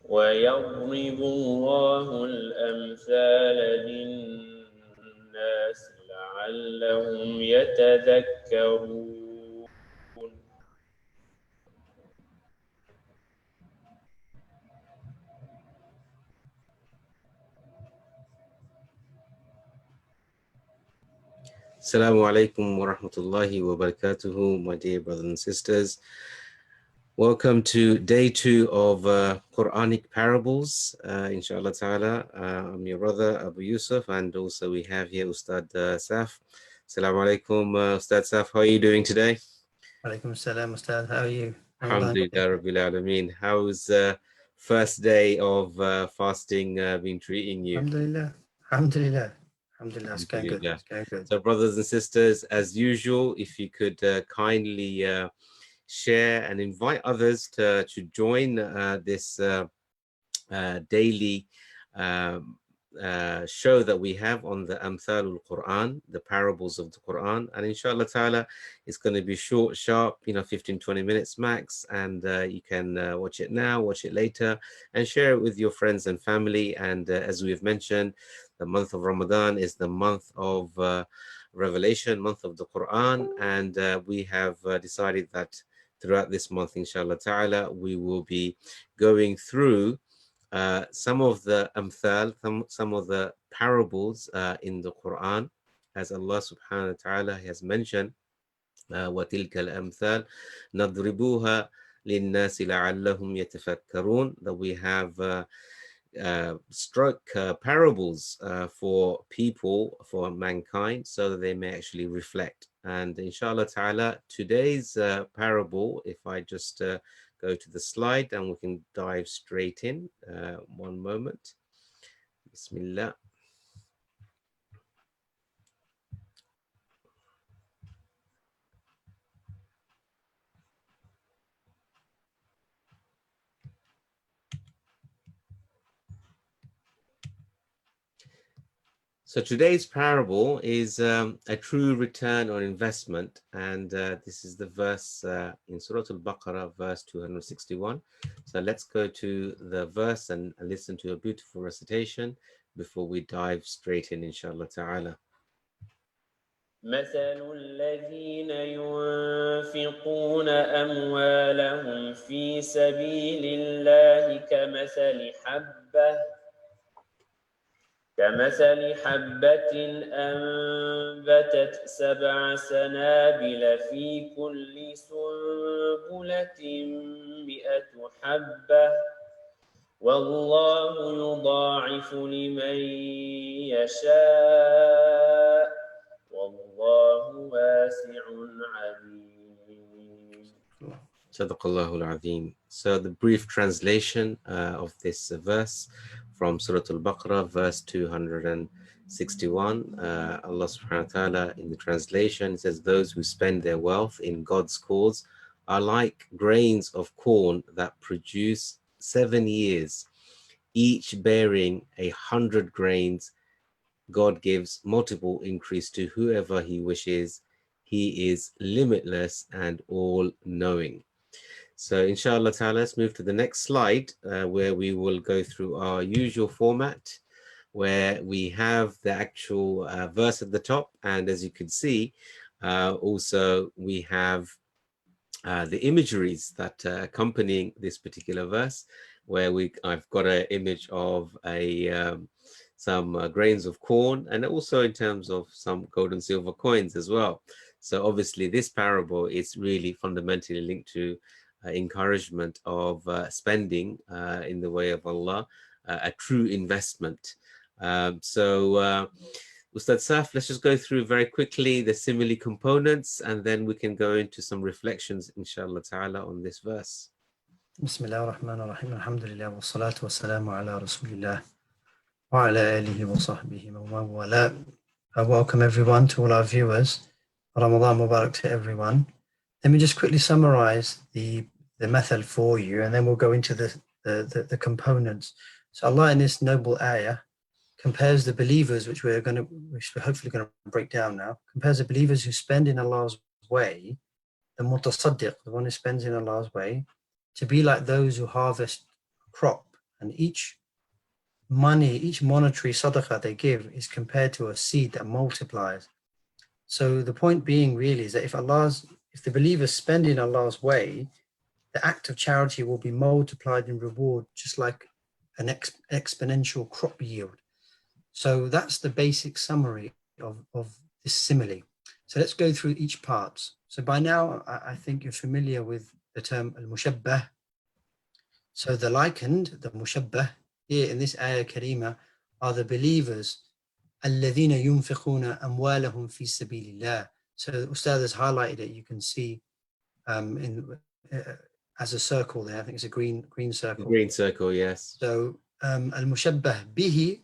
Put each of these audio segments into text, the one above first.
ويضرب الله الأمثال للناس لعلهم يتذكرون. Assalamu alaikum wa rahmatullahi wa barakatuhu, my dear brothers and sisters. Welcome to day 2 of Quranic Parables, inshallah ta'ala. I'm your brother Abu Yusuf, and also we have here Ustad Saf. Assalamu alaikum, Ustad Saf. How are you doing today? Alaikum assalam, Ustad. How are you? Alhamdulillah Rabbil Alameen. How's first day of fasting been treating you? Alhamdulillah. Alhamdulillah. Alhamdulillah. It's going good. It's going good. So brothers and sisters, as usual, if you could kindly share and invite others to join this daily show that we have on the Amthalul Quran, the parables of the Quran. And inshallah ta'ala, it's going to be short, sharp, 15-20 minutes max. And you can watch it now, watch it later, and share it with your friends and family. And as we've mentioned, the month of Ramadan is the month of revelation, month of the Quran. And we have decided that throughout this month, inshallah ta'ala, we will be going through some of the amthal, some of the parables in the Quran, as Allah subhanahu wa ta'ala has mentioned, وَتِلْكَ الْأَمْثَالِ نَضْرِبُوهَا لِلنَّاسِ لَعَلَّهُمْ يَتَفَكَّرُونَ, that we have struck parables for people, for mankind, so that they may actually reflect. And inshallah ta'ala, today's parable, if I just go to the slide and we can dive straight in. One moment. Bismillah. So today's parable is a true return on investment, and this is the verse in Surah Al-Baqarah, verse 261. So let's go to the verse and listen to a beautiful recitation before we dive straight in, inshallah ta'ala. مثل الذين ينفقون أموالهم في سبيل الله كمثل حبة أنبتت 7 سنابل في كل سنبلة 100 حبة والله يضاعف لمن يشاء والله واسع عليم. Sadaqallahu al-Azim. So the brief translation of this verse from Surah Al-Baqarah, verse 261. Allah subhanahu wa ta'ala, in the translation, says, those who spend their wealth in God's cause are like grains of corn that produce 7 years, each bearing 100 grains. God gives multiple increase to whoever he wishes. He is limitless and all-knowing. So inshallah ta'ala, let's move to the next slide where we will go through our usual format, where we have the actual verse at the top. And as you can see, also we have the imageries that accompanying this particular verse, where I've got an image of some grains of corn, and also in terms of some gold and silver coins as well. So obviously this parable is really fundamentally linked to encouragement of spending in the way of Allah, a true investment. Ustad Saf, let's just go through very quickly the simile components, and then we can go into some reflections, inshallah ta'ala, on this verse. Bismillah ar-Rahman ar-Rahim. Alhamdulillah wa salatu wa salamu ala Rasulillah wa ala alihi wa sahbihi wa wala. Welcome everyone, to all our viewers. Ramadan Mubarak to everyone. Let me just quickly summarize the method for you, and then we'll go into the components. So Allah in this noble ayah compares the believers, which we're hopefully going to break down now, compares the believers who spend in Allah's way, the mutasaddiq, the one who spends in Allah's way, to be like those who harvest crop And each money, each monetary sadaqah they give is compared to a seed that multiplies. So the point being really is that if the believers spend in Allah's way, the act of charity will be multiplied in reward, just like an exponential crop yield. So that's the basic summary of this simile. So let's go through each part. So by now, I think you're familiar with the term al-mushabbah. So the likened, the mushabbah, here in this ayah karima, are the believers, الَّذِينَ يُنْفِقُونَ أَمْوَالَهُمْ فِي سَبِيلِ اللَّهِ. So Ustad has highlighted it. You can see as a circle there. I think it's a green circle. Green circle, yes. So al-mushabbah bihi,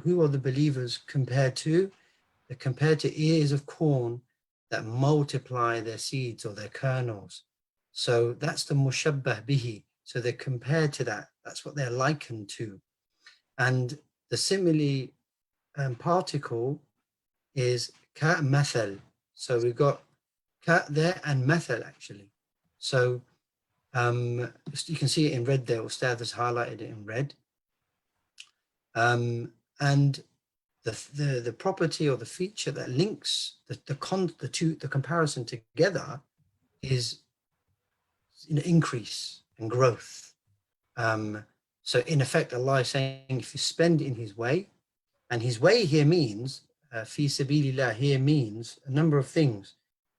who are the believers compared to? They're compared to ears of corn that multiply their seeds or their kernels. So that's the mushabbah bihi. So they're compared to that. That's what they're likened to. And the simile particle is ka mathal. So we've got ka there and mathal actually. So you can see it in red there. Ustad has highlighted it in red. And the property or the feature that links the comparison together is increase and growth. So in effect, Allah is saying, if you spend in His way, and His way here means fi sabilillah here means a number of things.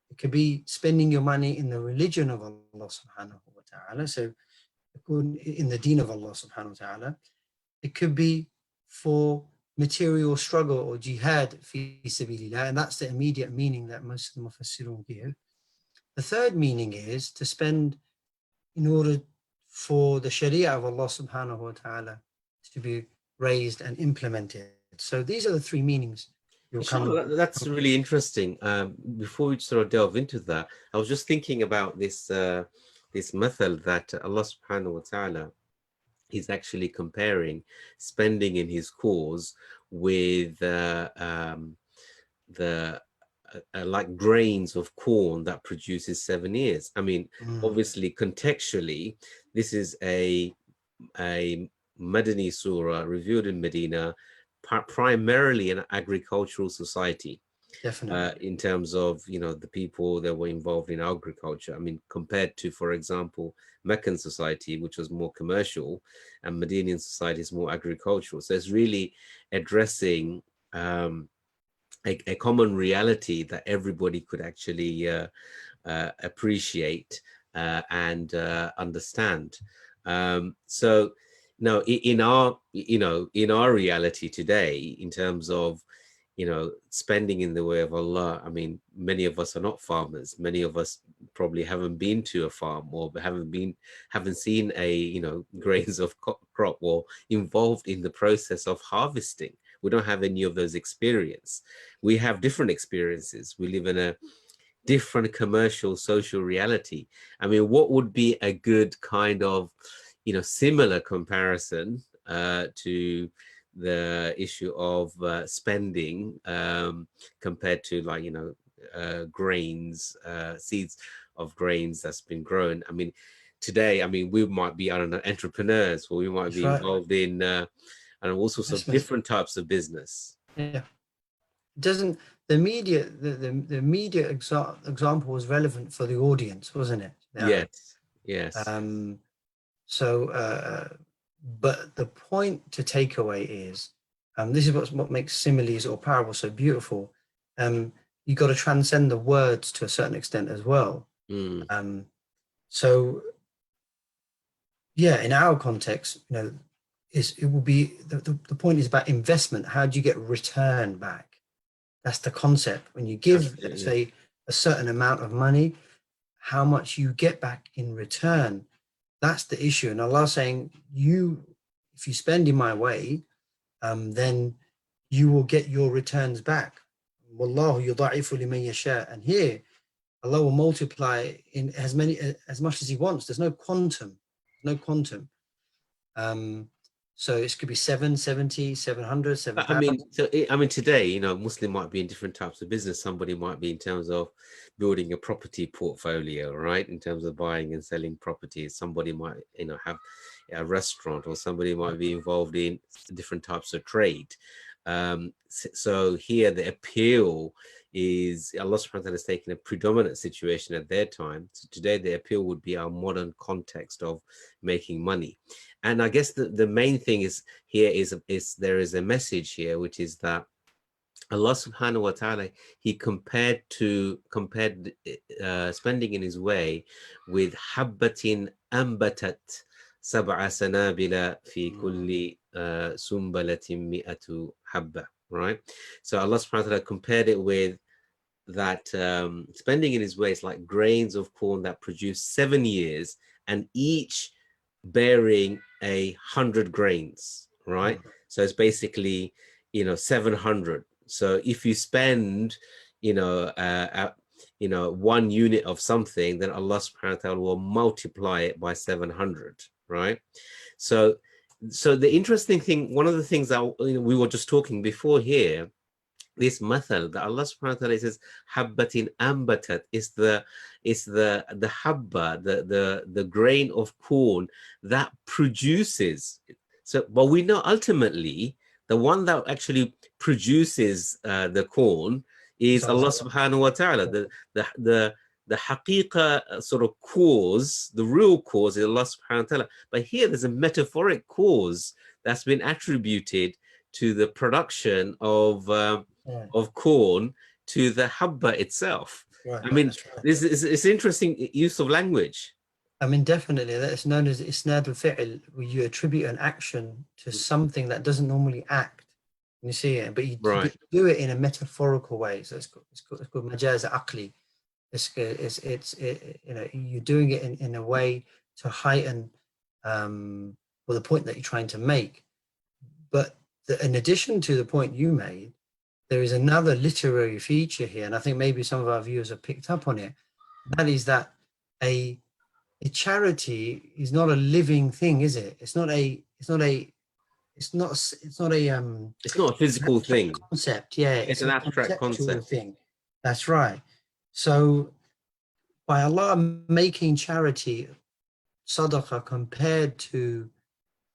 It could be spending your money in the religion of Allah subhanahu wa ta'ala, so in the deen of Allah subhanahu wa ta'ala. It could be for material struggle or jihad fi sabilillah, and that's the immediate meaning that most of the mufassirun give. The third meaning is to spend in order for the sharia of Allah subhanahu wa ta'ala to be raised and implemented. So these are the three meanings. That's really interesting. Before we sort of delve into that, I was just thinking about this method that Allah subhanahu wa ta'ala is actually comparing spending in His cause with like grains of corn that produces 7 years. I mean, obviously, contextually, this is a Madani surah revealed in Medina, primarily an agricultural society. Definitely. In terms of, the people that were involved in agriculture. I mean, compared to, for example, Meccan society, which was more commercial, and Medinian society is more agricultural. So it's really addressing a common reality that everybody could actually appreciate and understand. So now in our reality today, in terms of spending in the way of Allah, I mean, many of us are not farmers. Many of us probably haven't been to a farm or haven't seen a grains of crop or involved in the process of harvesting. We don't have any of those experience. We have different experiences. We live in a different commercial social reality. I mean, what would be a good kind of similar comparison to the issue of spending compared to grains, seeds of grains that's been grown? I mean, today, we might be, I don't know, entrepreneurs, or we might be involved in and all sorts of different types of business. Yeah, the media example was relevant for the audience, wasn't it? Yeah. Yes. But the point to take away is, this is what makes similes or parables so beautiful. You got to transcend the words to a certain extent as well. So yeah, in our context, it will be the point is about investment. How do you get return back? That's the concept. When you give, let's say, a certain amount of money, how much you get back in return. That's the issue. And Allah saying, if you spend in my way, then you will get your returns back. Wallahu yudha'ifu liman yasha. And here, Allah will multiply in as much as He wants. There's no quantum. So it could be 770, 700, I mean, 7,000. so I mean, today, you know, Muslim might be in different types of business. Somebody might be in terms of building a property portfolio, right? In terms of buying and selling properties. Somebody might, you know, have a restaurant, or somebody might be involved in different types of trade. So here the appeal is Allah subhanahu wa ta'ala has taken a predominant situation at their time. So today the appeal would be our modern context of making money. And I guess the main thing is here is there is a message here, which is that Allah subhanahu wa ta'ala, he compared spending in his way with habbatin ambatat sab'a sanabila fi kulli sumbalatin mi'atu habba, right? So Allah subhanahu wa ta'ala compared it with that spending in his way is like grains of corn that produce 7 years, and each bearing 100 grains, right? So it's basically, you know, 700. So if you spend, you know, 1 unit of something, then Allah subhanahu wa ta'ala will multiply it by 700, right? So the interesting thing, one of the things that, you know, we were just talking before here, this mathal that Allah subhanahu wa ta'ala says habbatin ambatat is the habba, the grain of corn that produces. So but we know ultimately the one that actually produces the corn is Allah subhanahu wa ta'ala. The haqiqa sort of cause, the real cause is Allah subhanahu wa ta'ala. But here there's a metaphoric cause that's been attributed to the production of corn to the habba itself. Right, I mean, right. this is it's interesting use of language. I mean, definitely, that's known as isnad al-fi'l, where you attribute an action to something that doesn't normally act. You see it, but you do it in a metaphorical way. So it's called majaz aqli. You know, you're doing it in a way to heighten the point that you're trying to make. But in addition to the point you made, there is another literary feature here, and I think maybe some of our viewers have picked up on it. That is that a charity is not a living thing, is it? It's not a physical thing. Concept, yeah. It's an abstract concept thing. That's right. So by Allah making charity sadaqah compared to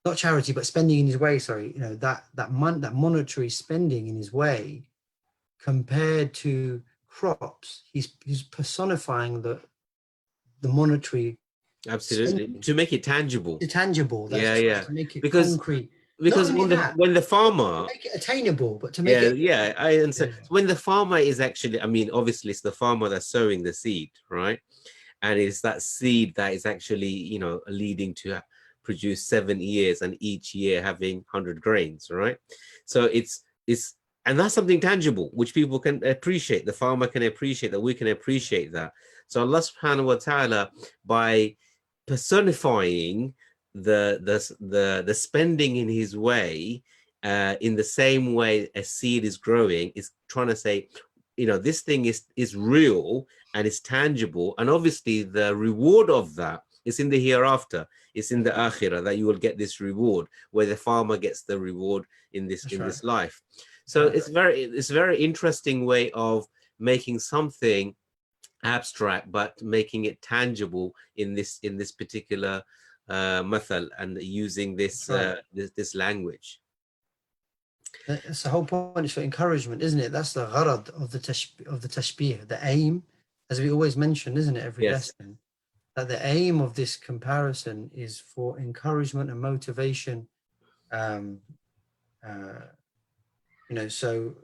not charity but spending in his way, sorry, you know, that monetary spending in his way compared to crops, he's personifying the monetary. Absolutely. Spending. To make it tangible. Tangible. That's yeah. To make it because concrete. Because when the farmer make it attainable, but to make it I understand. When the farmer is actually, I mean, obviously it's the farmer that's sowing the seed, right? And it's that seed that is actually, you know, leading to produce 7 years, and each year having 100 grains, right? So it's and that's something tangible which people can appreciate. The farmer can appreciate that. We can appreciate that. So Allah subhanahu wa ta'ala, by personifying the spending in his way, in the same way a seed is growing, is trying to say, you know, this thing is real and it's tangible, and obviously the reward of that is in the hereafter. It's in the akhirah that you will get this reward, where the farmer gets the reward in this this life. So it's a very interesting way of making something abstract but making it tangible in this particular mathal, and using this this language. It's the whole point. Is for encouragement, isn't it? That's the gharad of the tashbih, the aim, as we always mention, isn't it, every lesson, that the aim of this comparison is for encouragement and motivation. You know, so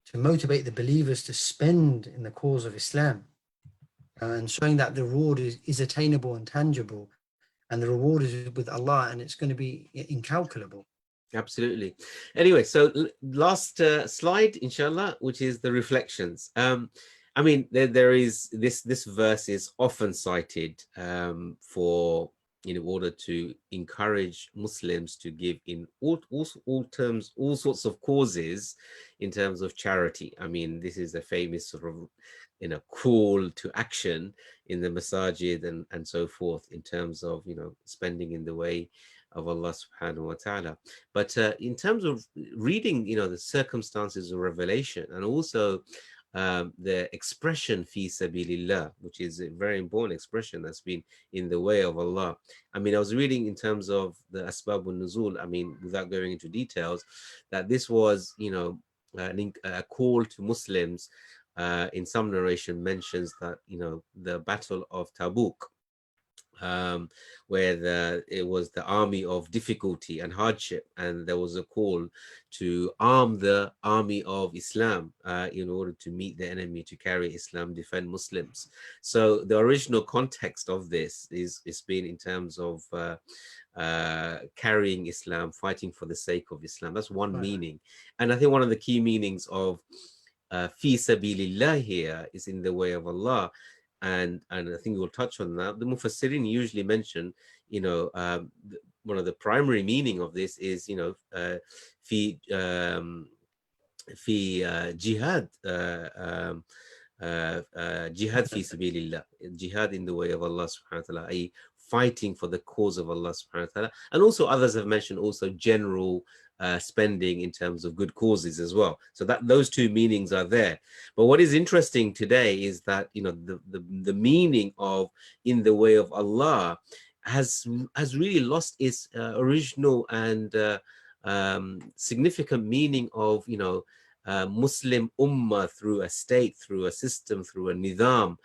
to motivate the believers to spend in the cause of Islam, and showing that the reward is attainable and tangible, and the reward is with Allah, and it's going to be incalculable. Absolutely. Anyway, so last slide, inshallah, which is the reflections. I mean, there is this verse is often cited for, in order to encourage Muslims to give in all terms, all sorts of causes in terms of charity. I mean, this is a famous sort of, you know, call to action in the masajid and so forth, in terms of, you know, spending in the way of Allah subhanahu wa ta'ala. But in terms of reading, the circumstances of revelation, and also the expression fi sabilillah, which is a very important expression that's been in the way of Allah. I mean, I was reading in terms of the asbabun nuzul, I mean, without going into details, that this was, a call to Muslims. In some narration mentions that, the Battle of Tabuk, where it was the army of difficulty and hardship, and there was a call to arm the army of Islam in order to meet the enemy, to carry Islam, defend Muslims. So the original context of this is been in terms of carrying Islam, fighting for the sake of Islam. That's one meaning. And I think one of the key meanings of fi sabilillah here is in the way of Allah. And I think we'll touch on that. The Mufassirin usually mention, one of the primary meaning of this is, fi jihad, jihad fi sabilillah, jihad in the way of Allah subhanahu wa ta'ala, i.e. fighting for the cause of Allah subhanahu wa ta'ala. And also others have mentioned also general spending in terms of good causes as well. So that those two meanings are there. But what is interesting today is that, the meaning of in the way of Allah has really lost its original and significant meaning of, Muslim ummah through a state, through a system, through a nizam,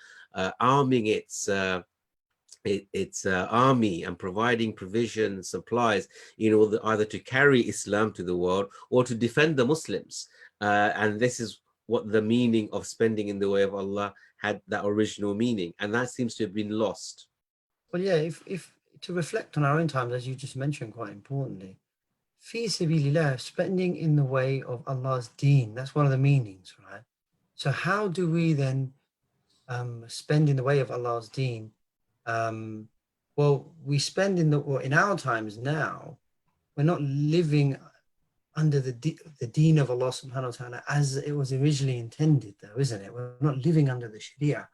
arming its army and providing provision supplies in order either to carry Islam to the world or to defend the Muslims. And this is what the meaning of spending in the way of Allah had, that original meaning, and that seems to have been lost. Well, yeah, if to reflect on our own times, as you just mentioned quite importantly, fi sabilillah, spending in the way of Allah's deen, that's one of the meanings, right? So how do we then spend in the way of Allah's deen? Well, we spend in our times now, we're not living under the deen of Allah subhanahu wa ta'ala as it was originally intended, though, isn't it? We're not living under the sharia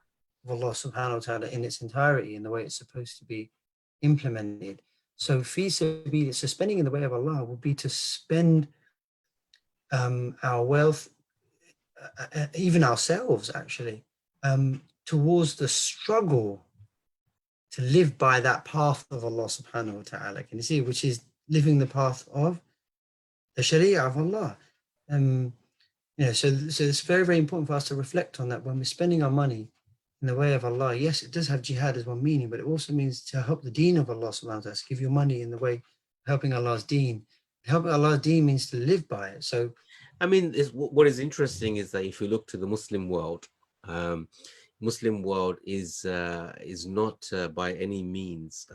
of Allah subhanahu wa ta'ala in its entirety, in the way it's supposed to be implemented. So fi sabilillah, so spending in the way of Allah would be to spend our wealth, even ourselves actually, towards the struggle to live by that path of Allah subhanahu wa ta'ala. Can you see? Which is living the path of the Sharia of Allah. So it's very, very important for us to reflect on that when we're spending our money in the way of Allah. Yes, it does have jihad as one meaning, but it also means to help the deen of Allah subhanahu wa ta'ala, to give your money in the way of helping Allah's deen. Helping Allah's deen means to live by it. So, I mean, what is interesting is that if you look to the Muslim world, Muslim world is not by any means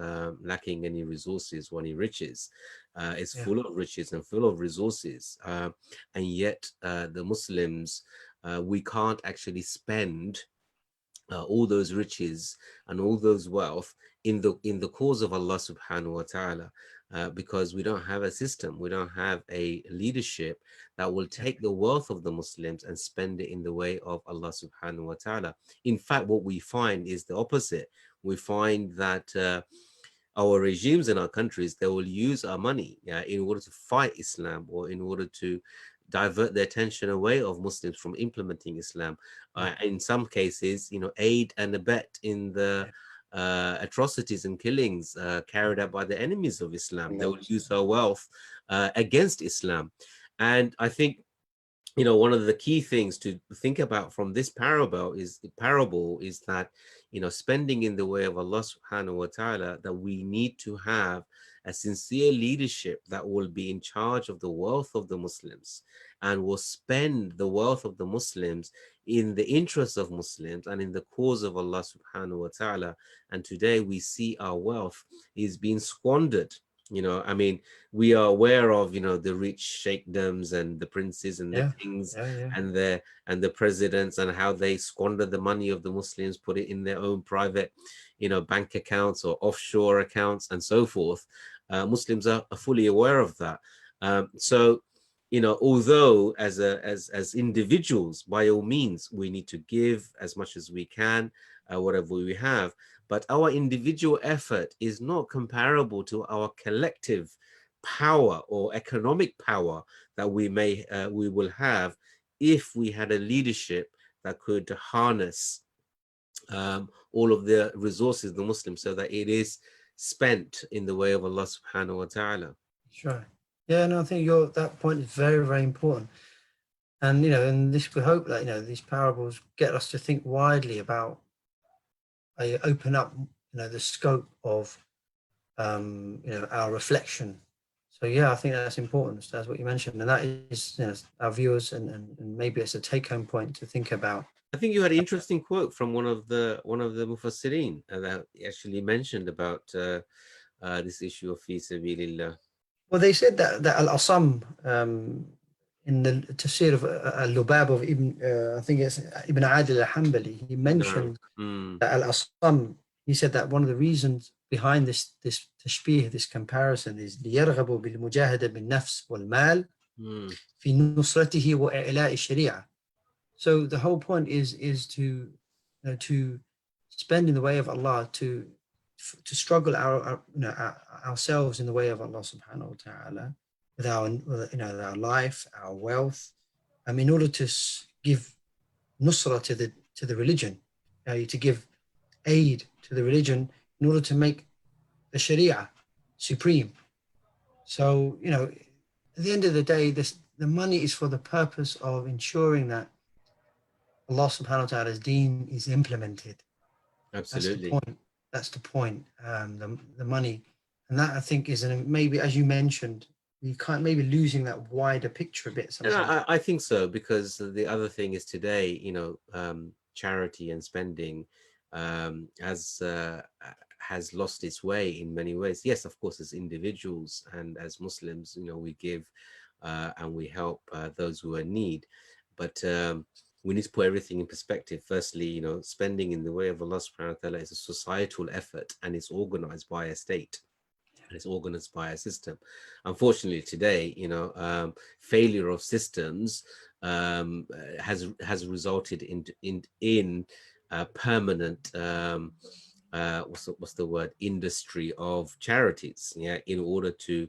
lacking any resources or any riches. It's full of riches and full of resources, and yet the Muslims, we can't actually spend all those riches and all those wealth in the cause of Allah subhanahu wa ta'ala, because we don't have a system, we don't have a leadership that will take the wealth of the Muslims and spend it in the way of Allah subhanahu wa ta'ala. In fact, what we find is the opposite. We find that our regimes in our countries, they will use our money in order to fight Islam, or in order to divert the attention away of Muslims from implementing Islam. In some cases, aid and abet in the atrocities and killings carried out by the enemies of Islam. They will use our wealth against Islam. And I think, one of the key things to think about from this parable is that, spending in the way of Allah subhanahu wa ta'ala, that we need to have a sincere leadership that will be in charge of the wealth of the Muslims and will spend the wealth of the Muslims in the interest of Muslims and in the cause of Allah subhanahu wa ta'ala. And today we see our wealth is being squandered. I mean, we are aware of, the rich sheikdoms and the princes and the kings and the presidents, and how they squander the money of the Muslims, put it in their own private, bank accounts or offshore accounts and so forth. Muslims are fully aware of that. So, although as individuals, by all means, we need to give as much as we can whatever we have. But our individual effort is not comparable to our collective power or economic power that we will have if we had a leadership that could harness all of the resources of the Muslims so that it is spent in the way of Allah subhanahu wa ta'ala. Sure. Yeah, no, I think that point is very, very important. And, and this, we hope that, these parables get us to think widely about, open up, the scope of, our reflection. So, yeah, I think that's important. That's what you mentioned. And that is, our viewers, and maybe it's a take-home point to think about. I think you had an interesting quote from one of the Mufassirin that actually mentioned about this issue of fi sabilillah. Well, they said that Al-Asam, in the tafsir of Al-Lubab of Ibn, I think it's Ibn Adil al-Hanbali, he mentioned that Al-Asam, he said that one of the reasons behind this tashbih, this comparison, is ليرغبوا بالمجاهدة بالنفس والمال في نصرته وإعلاء الشريعة. So the whole point is to to spend in the way of Allah, to struggle ourselves in the way of Allah subhanahu wa ta'ala with our life, our wealth, in order to give nusra to the religion, to give aid to the religion in order to make the Sharia supreme. So at the end of the day, the money is for the purpose of ensuring that Allah subhanahu wa ta'ala's deen is implemented. Absolutely. That's the point. The money, and that I think is maybe, as you mentioned, you can't maybe losing that wider picture a bit sometimes. Yeah, I think so, because the other thing is today, charity and spending has lost its way in many ways. Yes, of course, as individuals and as Muslims, we give and we help those who are in need, but we need to put everything in perspective. Firstly, spending in the way of Allah subhanahu wa ta'ala is a societal effort, and it's organized by a state, and it's organized by a system. Unfortunately, today, failure of systems has resulted in a permanent what's the word, industry of charities, in order to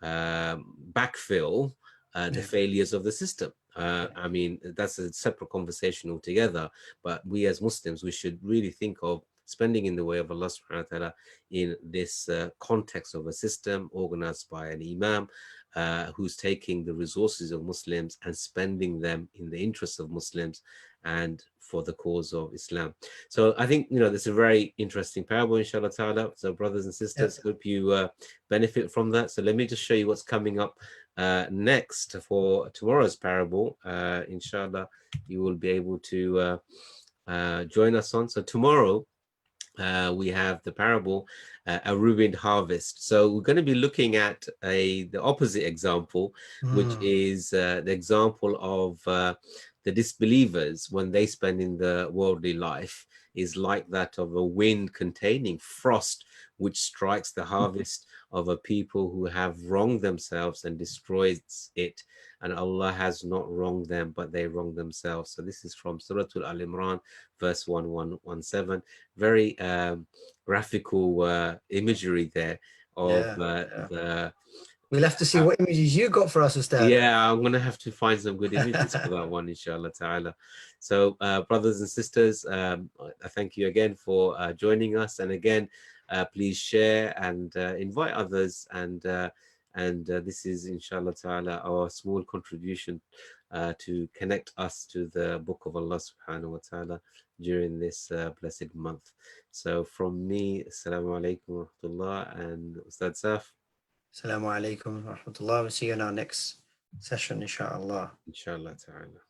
backfill the failures of the system. I mean, that's a separate conversation altogether, but we as Muslims, we should really think of spending in the way of Allah subhanahu wa ta'ala in this context of a system organized by an imam who's taking the resources of Muslims and spending them in the interests of Muslims and for the cause of Islam. So I think, this is a very interesting parable, inshallah ta'ala. So brothers and sisters, hope you benefit from that. So let me just show you what's coming up next for tomorrow's parable. Inshallah, you will be able to join us on. So tomorrow, we have the parable, a ruined harvest. So we're going to be looking at the opposite example, which is the example of the disbelievers when they spend in the worldly life is like that of a wind containing frost, which strikes the harvest of a people who have wronged themselves and destroys it. And Allah has not wronged them, but they wrong themselves. So this is from Surah Al-Imran, verse 1117. Very graphical imagery there of the... We'll have to see what images you got for us, Ustad. Yeah, I'm going to have to find some good images for that one, inshallah ta'ala. So, brothers and sisters, I thank you again for joining us. And again, please share and invite others. And this is, inshallah ta'ala, our small contribution to connect us to the book of Allah subhanahu wa ta'ala during this blessed month. So from me, assalamu alaikum wa rahmatullah, and Ustad Saf. Assalamu alaikum wa rahmatullah. We'll see you in our next session, inshallah. Inshallah ta'ala.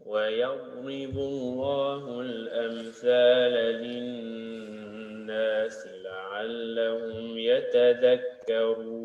ويضرب الله الأمثال للناس لعلهم يتذكرون